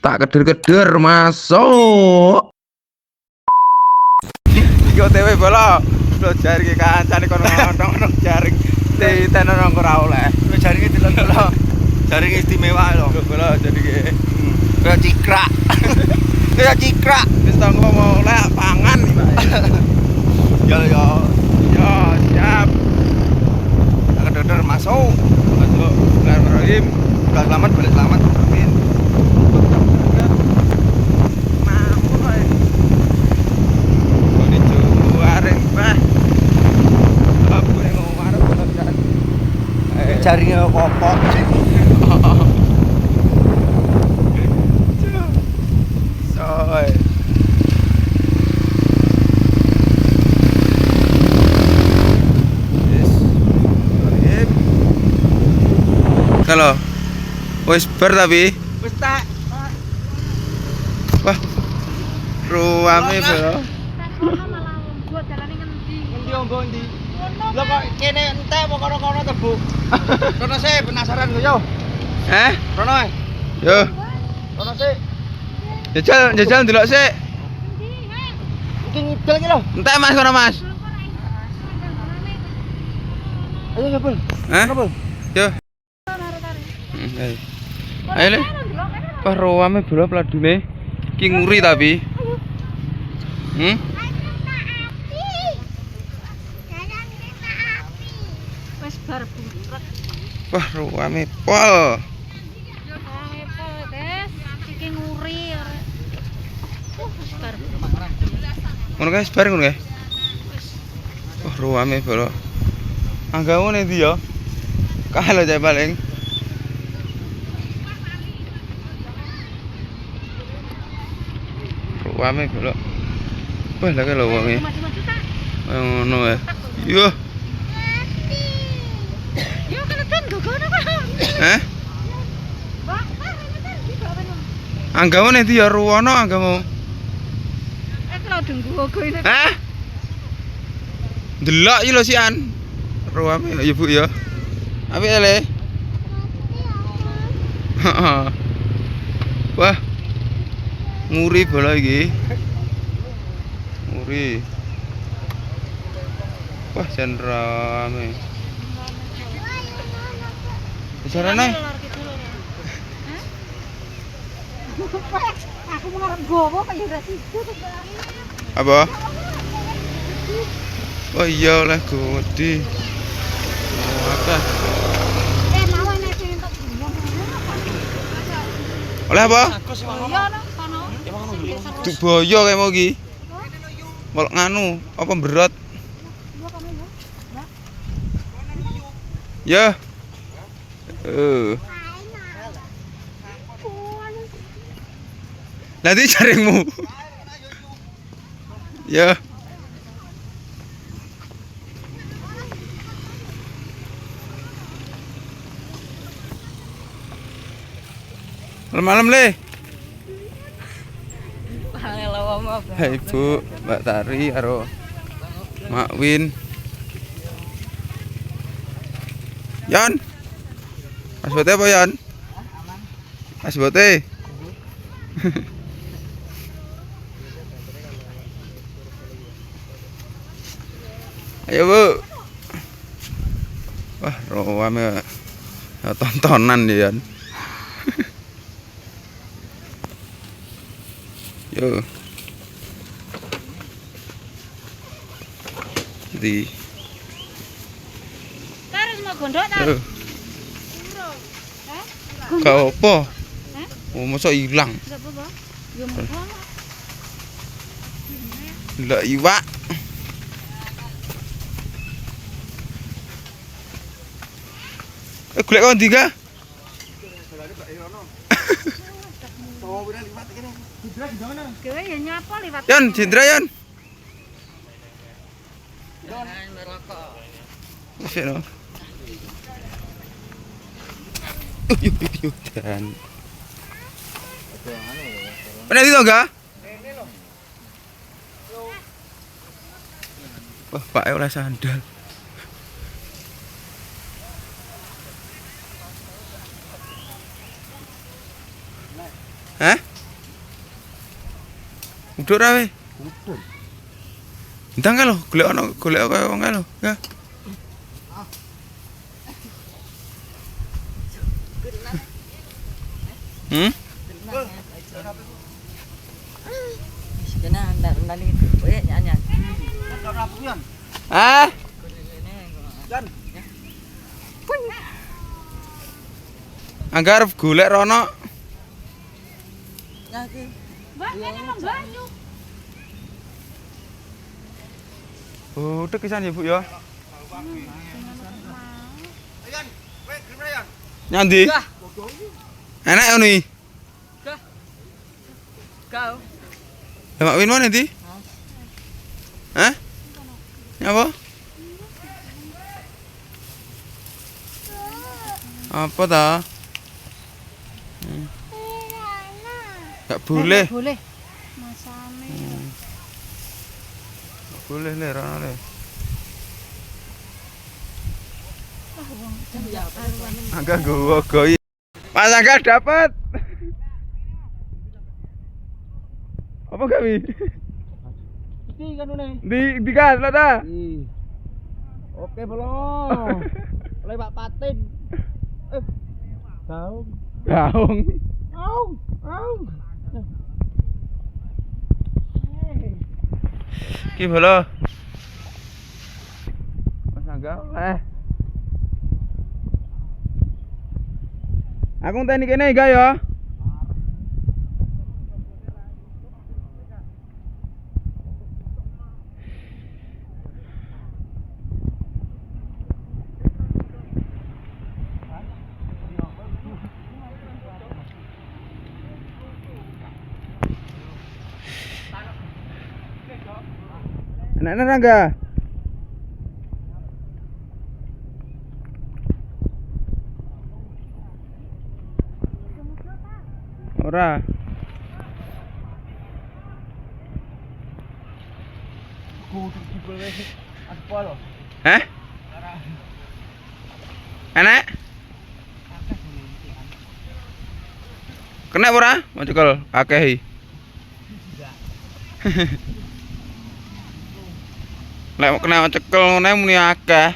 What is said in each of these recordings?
Tak keder-keder masuk. Iki OTW bola. Lo jaring kancane kono ngono jaring titen nang ora oleh. Lo jaring delok-delok. Jaring istimewa lho. Bola jadi Kaya cikrak. Kaya cikrak. wis tau ngomong oleh pangan iki, Pak. Ya ya. Yo, siap. Tak keder-keder masuk. Masuk. Bismillahirrahmanirrahim. Udah selamat balik selamat. Amin. Jaringnya kopok. Soy. Kalau wis bar tapi Wis tak. wah ruame bro. Endi nggo endi? Lah kok kene entek apa kono-kono to, Bu? Kono sih penasaran lho yo. Kono ae. Yo, Kono sih. jajal ndelok sik. Iki ngidul iki lho. Entek Mas kono Mas. Ayo ya, Bul. Kono, Bul. Yo. Ayo le. Wah ruame bro pladune. Ki nguri tapi. Wes bar buret. Wah ruame pol. Ruame pol, Des. Iki nguri. Wes bar Ngono guys, bareng ngono guys. Wah ruame bro. Anggamu nih dia. Kalau aja paling. Ruame bro. Wah lagi lho wonge. maju-maju tak. Ngono ya. Yo. Yo kan ten gogono kok. Eh? Mbak, kan dibawa nang. Anggamu nih dia ruwono anggamu. Kalau dengku gogo ini. Hah? Delok iki lho sian. Ruame ya Bu ya. Apik ya le. Heeh. Wah. Nguri bola iki. Nguri. Wah, jan rame. Bicarane. Aku mau ngarep gowo kaya ora situ. Apa? Oh iya oleh gede. Oh, akeh. Mau nek sing entuk bunga. Oleh apa? Iya no, kono. Duk boyo kayak mau iki. Molok nganu, apa berat? Ya. Nanti jaringmu. Ya. Malam-malam le. Hai Bu, Mbak Tari karo Mak Win. Yan. Asbote apa Yan? Asbote. Ayo Bu. Wah, rame tontonan ya Yan. Yo. Di. Terus mau gondok ta? Yo. Hah? Kau apa? Hah? Oh, masa hilang? Enggak apa-apa. Yo mau. Lah iwak. Golek kon ndi ka? Kowe ya nyapa liwat. Yan, Jendra Yan. Wis no. Yo dan. Mana itu enggak? Wah, Pak oleh sandal. Duduk ra we. Ndang ka lho, golek kaya wong kae lho. Ya. Hmm? Kena ndak ni kowe nyanyi. Ah? Anggar golek rono. Nyaki. Mbak, ini mau banyu. Oh, tekisan ya, Bu ya. Nyandi. Enak ya nih. Kau. Lah Mak Win mana ndi? Hah? Nyapa? Apa ta? Gak boleh. Boleh. Masame. Boleh le, rono le. Agak gowo-gowi. Mas Angga dapat. Apa kami? Iki kan une. Di gas lah dah. Oke belum. Oleh Pak Patin. Daung. Gaung. Aung. Ki bolo. Mas Angga oleh. Aku ngenteni kene ga ya. Enak-enak enggak? Ora. Kudu dibeli apa lho? Hah? Enak? Kena ora? Mau cekel akeh. Lek kena cekel ngene muni akeh.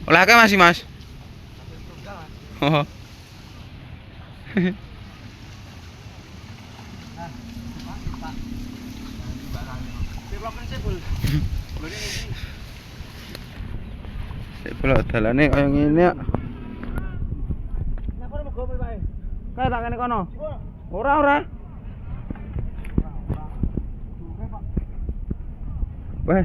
Oleh akeh masih, Mas. Oh. Sepuluh dalane kaya ngene ya. Kae tak kene kono. Ora. Weh.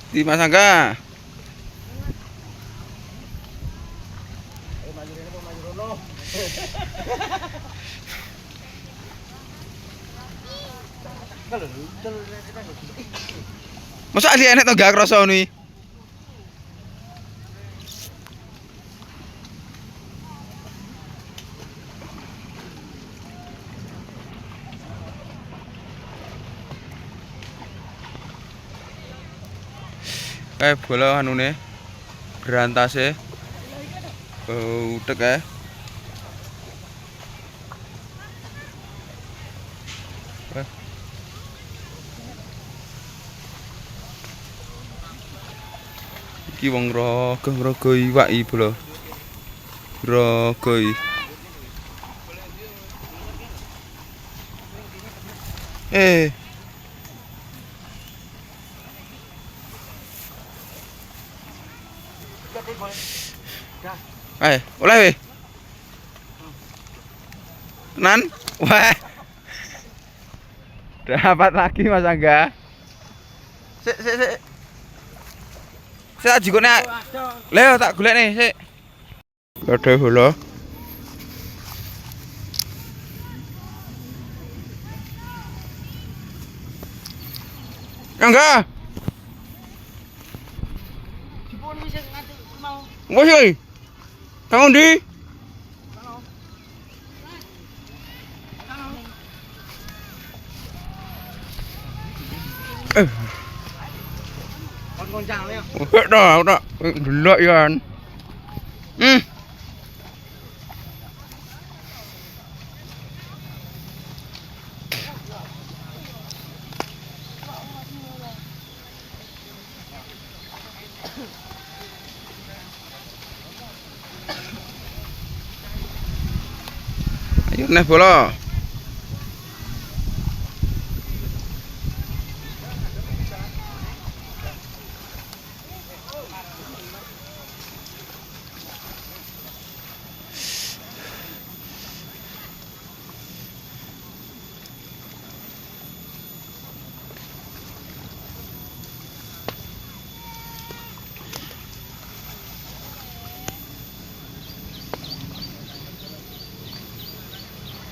Di Mas Angga. Masa ali enek to gak krasa ngono iki? Kayak bola anune berantase. Utek kae. Iki wong rogo iwak iki bola. Rogo iki. Oleh weh. Nan, wah. Dapat lagi Mas Angga. Sik. Saya jikone. Leo tak golek nih, sik. Gede bola. Angga. Dipun wis nganti mau. Wes iki. Kang ndi? goncang ya. Udah. Delok ya. Ayo nih bola.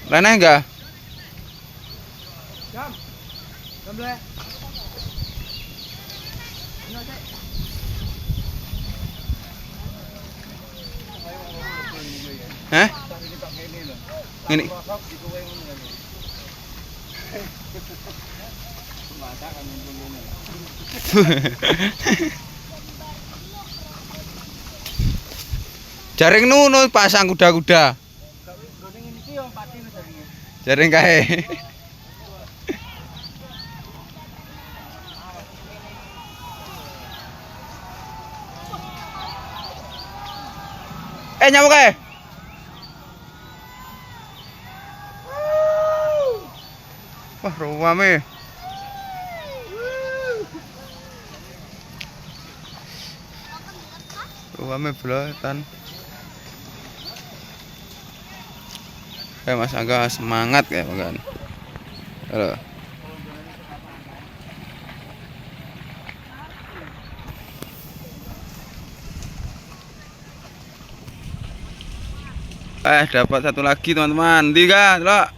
Lana enggak? Jam. Le. Hah? Ini. Jaring nuno pasang kuda-kuda. Jaring kae. Nyamuk kae. Wah, ruame. Ruame belotan. Mas Angga semangat ya kan. Halo. Dapat satu lagi teman-teman. Tiga, loh.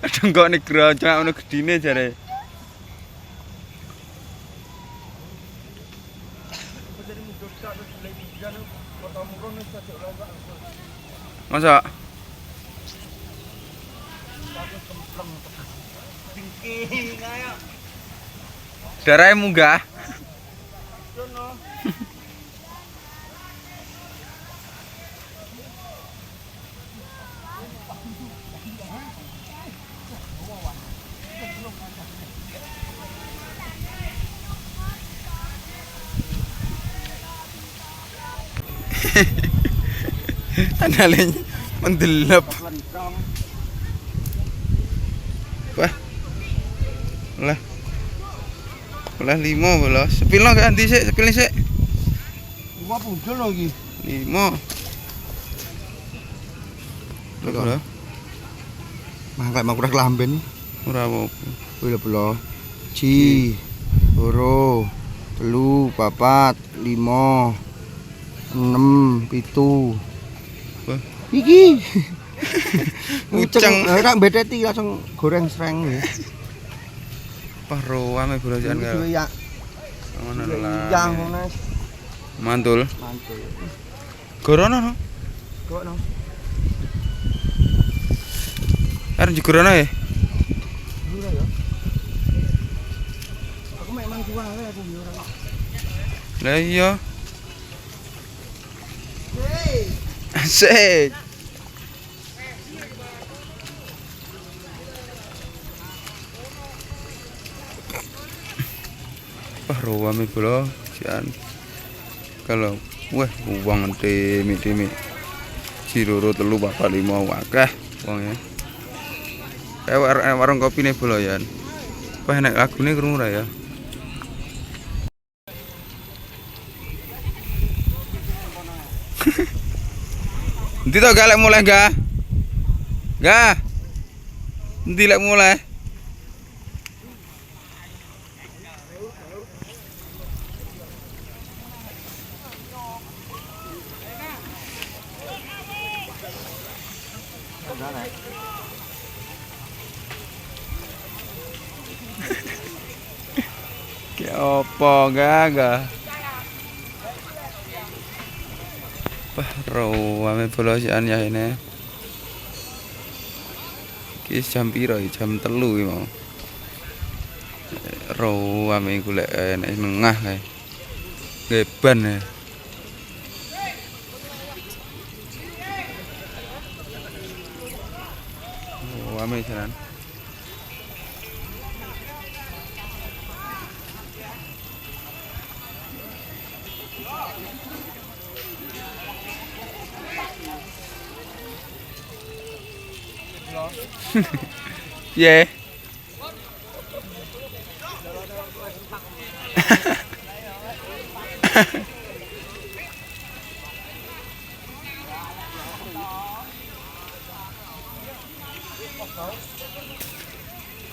Kadang kok nih keroncong ono gedine jare. Masa? Darahnya munggah. Analin mendelep. Wah. Lah 5 bola. Sepil ganti sik, sepil sik. 5 pundul lho iki. 5. Lho. Mangkat mau kurang lamben. Ora apa-apa. Wih lho. Ji. Loro. 3, 4, 5. 6, 7. Wah. Iki. Uceng. Ora mbedeti langsung goreng sreng ya. Wah, ruame bolojan Iki kae. ya. Ngono lah. Yang ngono. Mantul. Mantul. Gorono no. Kok no. Arep jegorono ya. Ora ya. Aku memang jual aku yo ora. Lah iya. Hei. Asik. Wah, ruame bola sian. Kalau wah uang demi si loro 3 4 5 akeh wonge. Kayak warung kopi nih bola ya. Wah enak lagune krungu ra ya. Nanti tau gak lek mulai gak? Gak? Nanti lek mulai? Kayak apa gak? Wah, rawame bolosian ya ini. Ki jam piro iki? Jam 3 iki mau. Ro ame golek enek nengah kae. Geban ya. Oh, ame jalan. Yeah.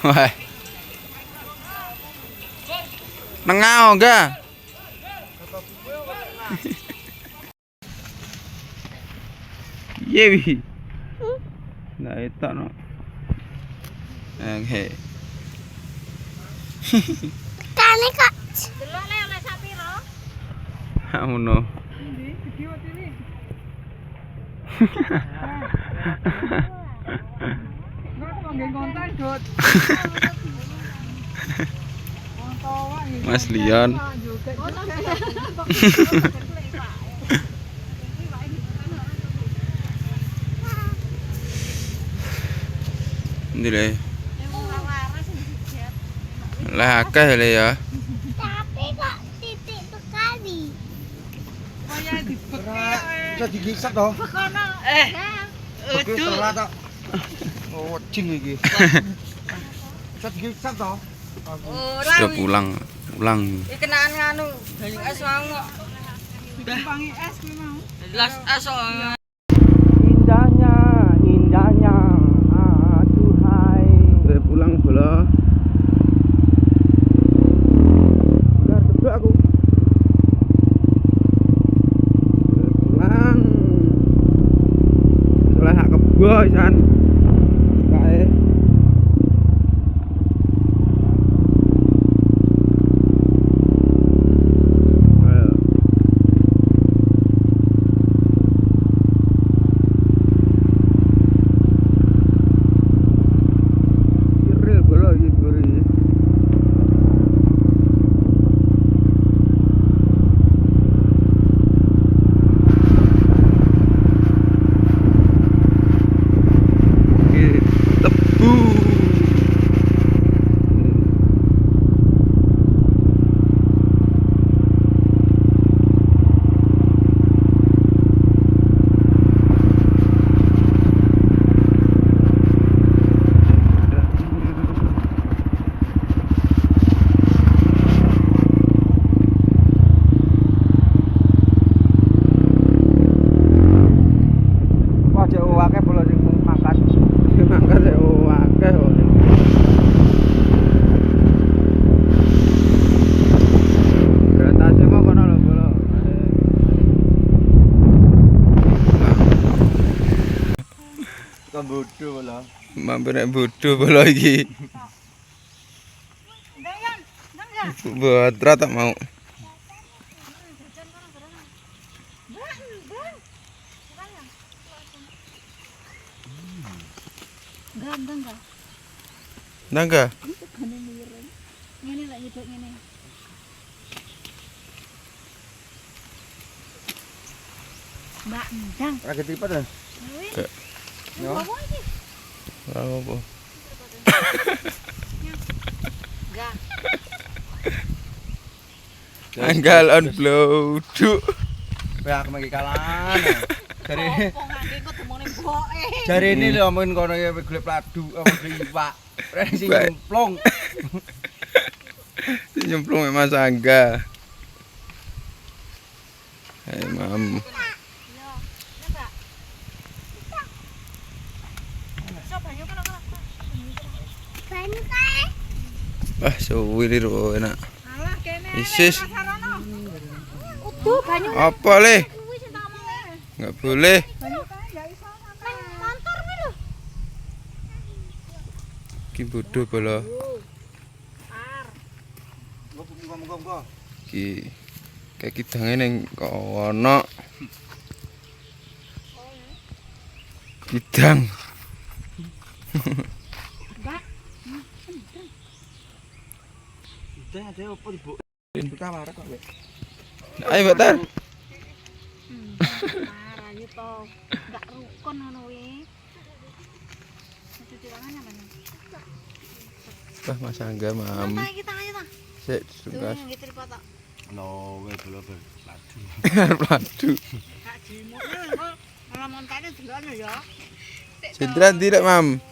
Wah. Nengau enggak? Yewi. Nah, itu no. Oke. Kane kok. Delok le oleh sak piro? Ngono. Mas Lion. Ini deh. Lah akeh le ya. Tapi kok titik sekali. Bisa digisat toh. Kono. Oke, telat tok. Oh, cing iki. Bisa digisat toh. Sudah pulang. Iki kenaan nganu, banyu es mau kok. Timpangi es kuwi mau. Gelas es kok. Indahnya, aduhai. Sudah pulang bola. Udah tebak aku. Sudah pulang. Salah hak kebo san. Kae. Bodoh lah. Mampir nek bodoh bola iki. Buat tak mau. Enggak. Nangga. Ngene lek hidup ngene. Mbak Endang. Lagi tipe dah. Yo. Apa iki? Apa? Enggak. Anggal on blow. Duk. Ya aku magi kalan. Jare Kok ngangge kok demone mboke. jare ini lho omongin kono ya golek pladu apa golek iwak. Sing nyemplung. Nyemplung mek Mas Angga. Hai mam. Banyu kae. Wah, suwi lho enak. Alah kene. Isis. Udu banyu. Apa le? Kuwi sing tak omongke. Enggak boleh. Banyu kae enggak iso nang motor kuwi lho. Ki bodoh bola. Muga-muga. Ki kayak kidange ning kono. Kidang. Teh ada apa Bu? Kita marah kok, Wek. Ayo Mbak Tar. Marah yo to. Enggak rukun ngono kuwi. Cuci tangan apa nih? Wah Mas Angga mam. Kita ayo ta. Sik Tuh tugas. nang tripod tok. No, weh belum ladu. Padu. Gak jimu. Malah montane delokno ya. Sindran tidak mam.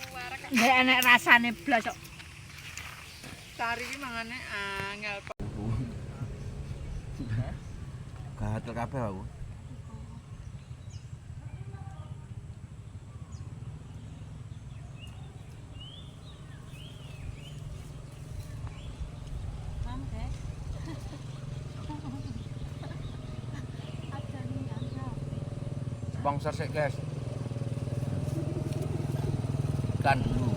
Nek enek rasane blas kok. Sari iki mangane angel. Gatel kabeh aku. Mam guys. Sponsor sih, guys. Ikan dulu.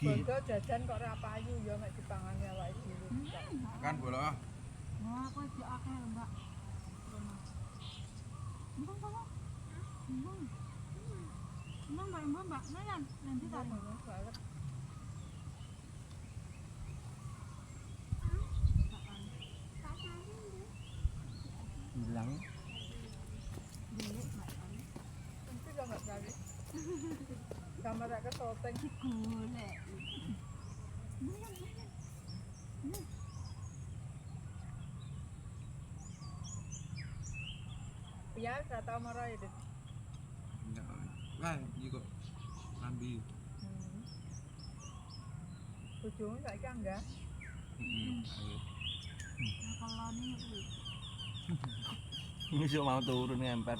Bondo jajan kok ora payu ya mek dipangane awake dhewe. Kan bola. Wah, aku iki akeh lho, Mbak. Mbak, Mbak. Mbak, Mbak. Nanti tarik. Bilang Mesti kok enggak tahu. Kamera ketopeng Golek. ya gak tau marah ya, Dit. Wah, iki kok lambi. Bojomu saiki enggak. Kalau ini Ini mau turun ngemper.